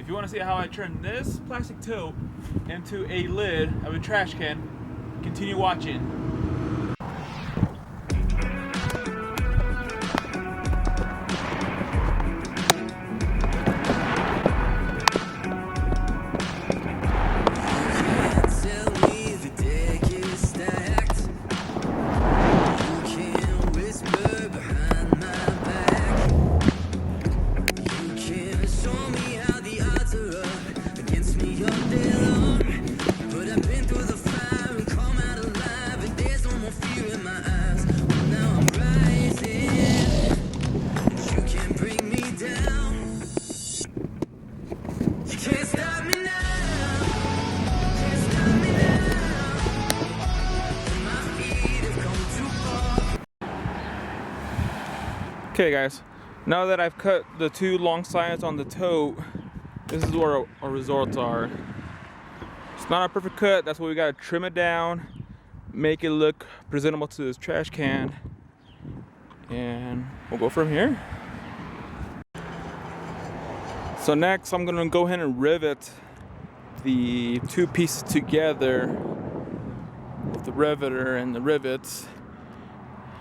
If you want to see how I turn this plastic tote into a lid of a trash can, continue watching. Okay guys, now that I've cut the two long sides on the tote, this is where our results are. It's not a perfect cut, that's why we gotta trim it down, make it look presentable to this trash can, and we'll go from here. So next I'm gonna go ahead and rivet the two pieces together with the riveter and the rivets,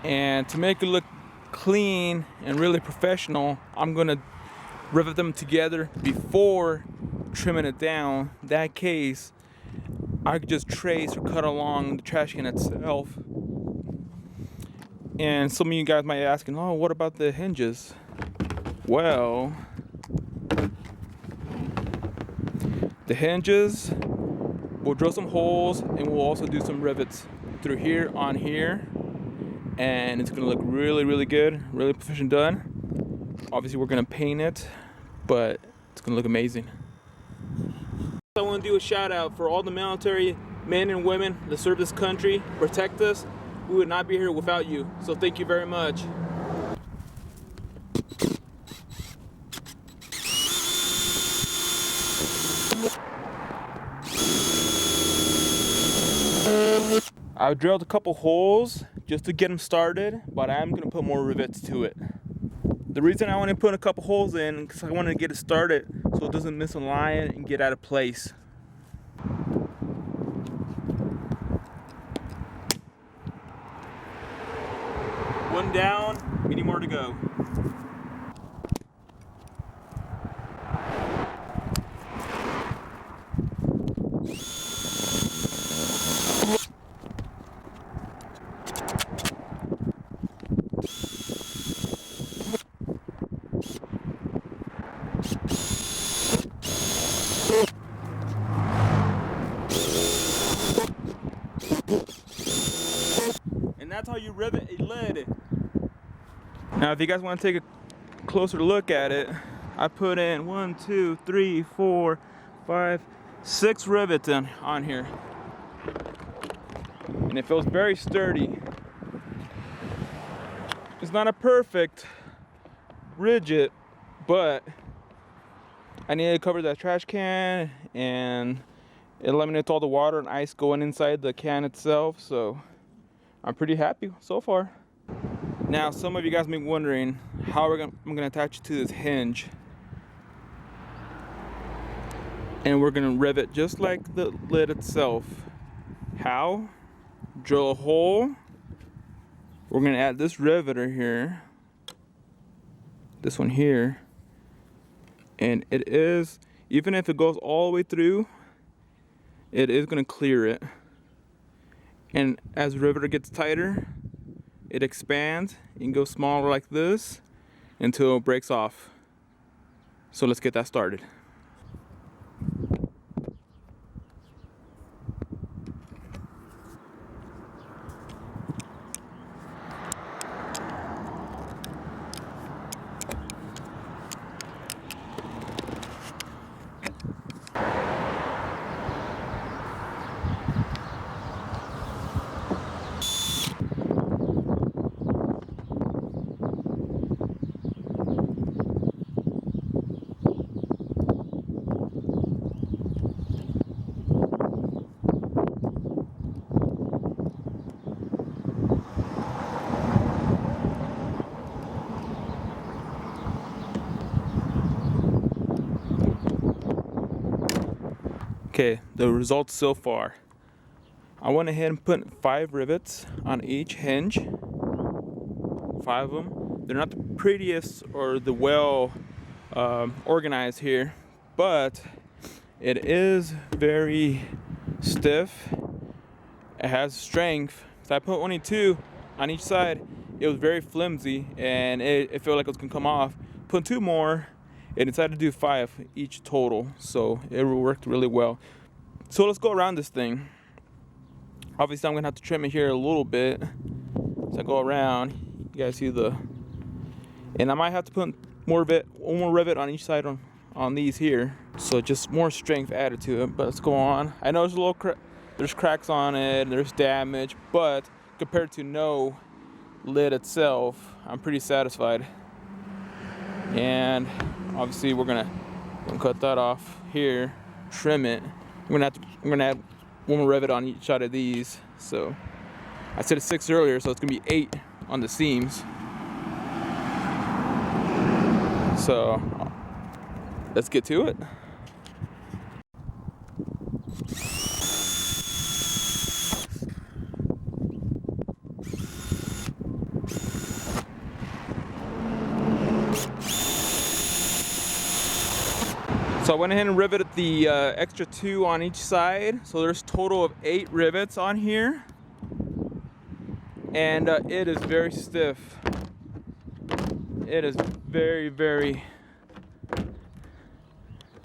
and to make it look clean and really professional, I'm gonna rivet them together before trimming it down. In that case, I could just trace or cut along the trash can itself. And some of you guys might be asking, oh, what about the hinges? Well, the hinges, we'll drill some holes and we'll also do some rivets through here on here. And it's gonna look really, really good, really professional done. Obviously we're gonna paint it, but it's gonna look amazing. I wanna do a shout out for all the military men and women that serve this country, protect us. We would not be here without you, so thank you very much. I've drilled a couple holes just to get them started, but I'm gonna put more rivets to it. The reason I want to put a couple holes in is because I want to get it started so it doesn't misalign and get out of place. One down, many more to go. And that's how you rivet a lid. Now if you guys want to take a closer look at it, I put in 1, 2, 3, 4, 5, 6 rivets on here. And it feels very sturdy. It's not a perfect rigid, but I need to cover that trash can and it eliminates all the water and ice going inside the can itself, so I'm pretty happy so far. Now some of you guys may be wondering how I'm gonna attach it to this hinge. And we're gonna rivet just like the lid itself. How? Drill a hole. We're gonna add this riveter here, this one here, and it is, even if it goes all the way through, it is gonna clear it. And as the riveter gets tighter, it expands and goes smaller like this until it breaks off. So let's get that started. Okay, the results so far. I went ahead and put 5 rivets on each hinge. 5 of them. They're not the prettiest or the well organized here, but it is very stiff. It has strength. So I put only 2 on each side. It was very flimsy and it felt like it was gonna come off. Put 2 more and decided to do 5 each total. So it worked really well. So let's go around this thing. Obviously I'm gonna have to trim it here a little bit. So I go around, you guys see and I might have to put one more rivet on each side on these here. So just more strength added to it, but let's go on. I know there's cracks on it, there's damage, but compared to no lid itself, I'm pretty satisfied. And obviously we're gonna cut that off here, trim it. We're gonna add one more rivet on each side of these. So I said 6 earlier, so it's gonna be 8 on the seams. So let's get to it. So I went ahead and riveted the extra 2 on each side. So there's a total of 8 rivets on here. And it is very stiff. It is very, very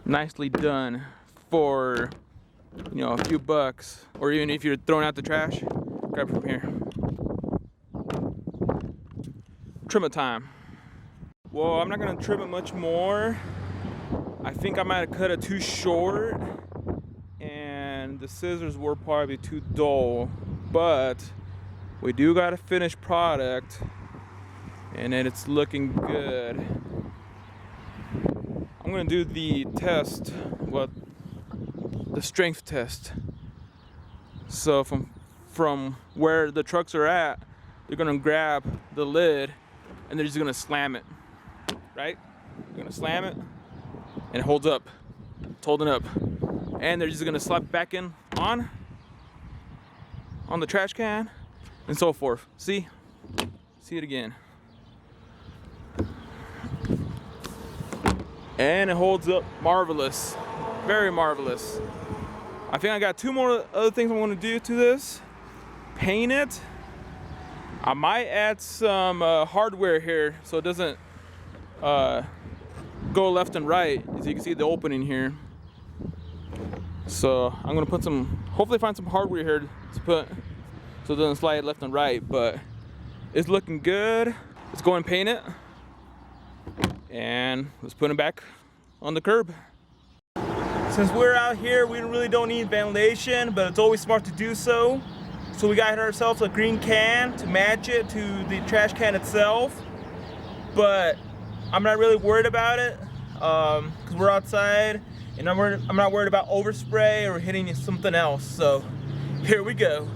nicely done for, you know, a few bucks. Or even if you're throwing out the trash, grab it from here. Trim it time. Well, I'm not gonna trim it much more. I think I might have cut it too short and the scissors were probably too dull, but we do got a finished product and it's looking good. I'm gonna do the test, the strength test. So from where the trucks are at, they're gonna grab the lid and they're just gonna slam it, right? They're gonna slam it and it holds up. It's holding up. And they're just gonna slap it back in on the trash can and so forth. See it again. And it holds up marvelous, very marvelous. I think I got 2 more other things I want to do to this. Paint it. I might add some hardware here so it doesn't go left and right. As you can see the opening here. So I'm gonna hopefully find some hardware here to put so it doesn't slide left and right, but it's looking good. Let's go and paint it. And let's put it back on the curb. Since we're out here, we really don't need ventilation, but it's always smart to do so. So we got ourselves a green can to match it to the trash can itself. But I'm not really worried about it because we're outside and I'm not worried about overspray or hitting something else. So here we go.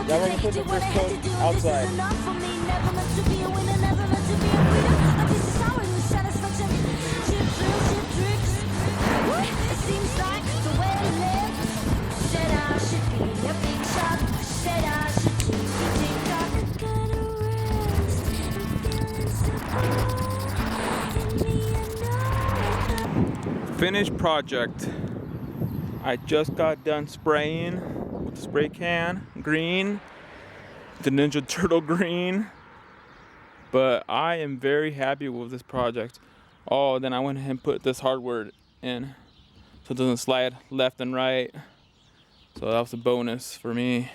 Now we're gonna put the first coat outside. Finished project. I just got done spraying with the spray can, green, the Ninja Turtle green. But I am very happy with this project. Oh, then I went ahead and put this hardware in so it doesn't slide left and right. So that was a bonus for me.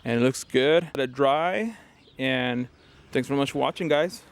And it looks good. Let it dry, and thanks very much for watching, guys.